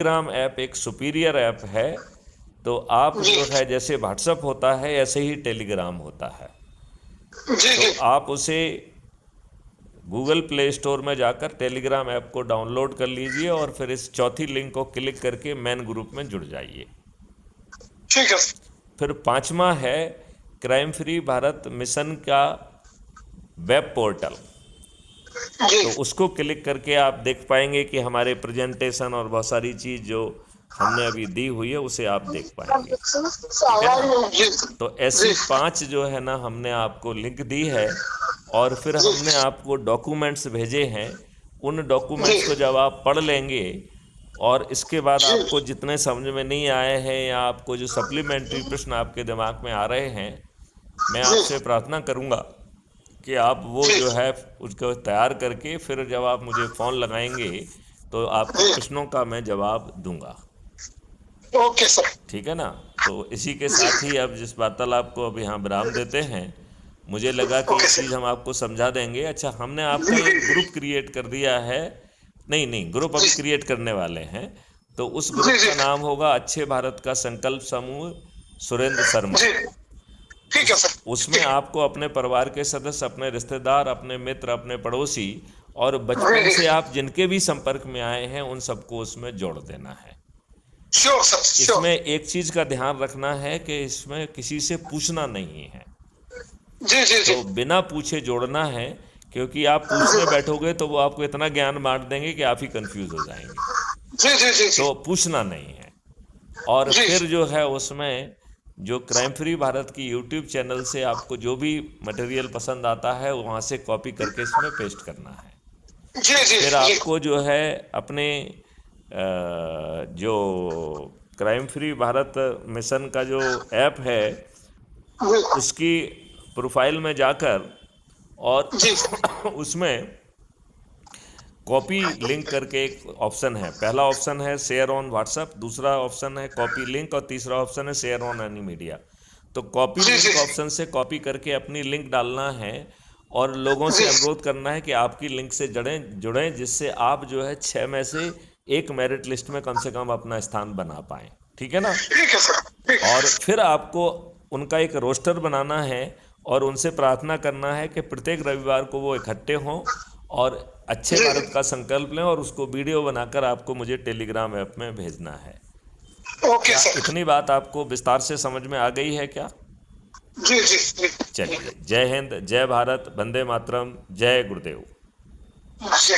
Telegram app एक superior app है। तो आप जी जो है, जैसे व्हाट्सअप होता है ऐसे ही टेलीग्राम होता है। जी तो जी। आप उसे गूगल प्ले स्टोर में जाकर टेलीग्राम ऐप को डाउनलोड कर लीजिए और फिर इस चौथी लिंक को क्लिक करके मेन ग्रुप में जुड़ जाइए। ठीक है फिर पांचवा है क्राइम फ्री भारत मिशन का वेब पोर्टल। जी। तो उसको क्लिक करके आप देख पाएंगे कि हमारे प्रेजेंटेशन और बहुत सारी चीज़ जो हमने अभी दी हुई है उसे आप देख पाएंगे। ठीक है ना। जी तो जी ऐसी 5 जो है ना हमने आपको लिंक दी है। और फिर जी हमने आपको डॉक्यूमेंट्स भेजे हैं। उन जी डॉक्यूमेंट्स को जब आप पढ़ लेंगे और इसके बाद जी आपको जितने समझ में नहीं आए हैं या आपको जो सप्लीमेंट्री प्रश्न आपके दिमाग में आ रहे हैं, मैं जी आपसे प्रार्थना करूंगा कि आप वो जी जो है उसको तैयार करके फिर जब आप मुझे फ़ोन लगाएंगे तो आपके जी। प्रश्नों का मैं जवाब दूंगा। Okay sir. ठीक है ना। तो इसी के जी। साथ ही अब जिस वार्तालाप को अब यहाँ विराम देते हैं। मुझे लगा कि ओके एक चीज़ सर। हम आपको समझा देंगे। अच्छा, हमने आपका जी एक ग्रुप क्रिएट कर दिया है। नहीं नहीं, ग्रुप जी अभी क्रिएट करने वाले हैं। तो उस जी ग्रुप जी का नाम होगा अच्छे भारत का संकल्प समूह सुरेंद्र शर्मा। जी। ठीक है सर। उसमें ठीक है। आपको अपने परिवार के सदस्य, अपने रिश्तेदार, अपने मित्र, अपने पड़ोसी और जी बचपन जी। से आप जिनके भी संपर्क में आए हैं उन सबको उसमें जोड़ देना है। Sure sir sure. इसमें एक चीज का ध्यान रखना है कि इसमें किसी से पूछना नहीं है। जी जी जी तो बिना पूछे जोड़ना है। क्योंकि आप पूछने बैठोगे तो वो आपको इतना ज्ञान बांट देंगे कि आप ही कंफ्यूज हो जाएंगे। जी जी जी जी तो पूछना नहीं है। और जी। फिर जो है उसमें जो क्राइम फ्री भारत की यूट्यूब चैनल से आपको जो भी मटेरियल पसंद आता है वहाँ से कॉपी करके इसमें पेस्ट करना है। जी जी फिर जी आपको जो है अपने जो क्राइम फ्री भारत मिशन का जो ऐप है उसकी प्रोफाइल में जाकर और जी उसमें कॉपी लिंक करके एक ऑप्शन है। पहला ऑप्शन है शेयर ऑन व्हाट्सएप, दूसरा ऑप्शन है कॉपी लिंक और तीसरा ऑप्शन है शेयर ऑन एनी मीडिया। तो कॉपी जी जी लिंक ऑप्शन से कॉपी करके अपनी लिंक डालना है और लोगों से जी। अनुरोध करना है कि आपकी लिंक से जुड़ें जिससे आप जो है 6 में से एक मेरिट लिस्ट में कम से कम अपना स्थान बना पाएँ। ठीक है ना। ठीक है सर। ठीक। और फिर आपको उनका एक रोस्टर बनाना है और उनसे प्रार्थना करना है कि प्रत्येक रविवार को वो इकट्ठे हों और अच्छे जी भारत का संकल्प लें और उसको वीडियो बनाकर आपको मुझे टेलीग्राम ऐप में भेजना है। ओके क्या सर। इतनी बात आपको विस्तार से समझ में आ गई है क्या? जी जी जी। चलिए, जय हिंद, जय भारत, वंदे मातरम, जय गुरुदेव। जी।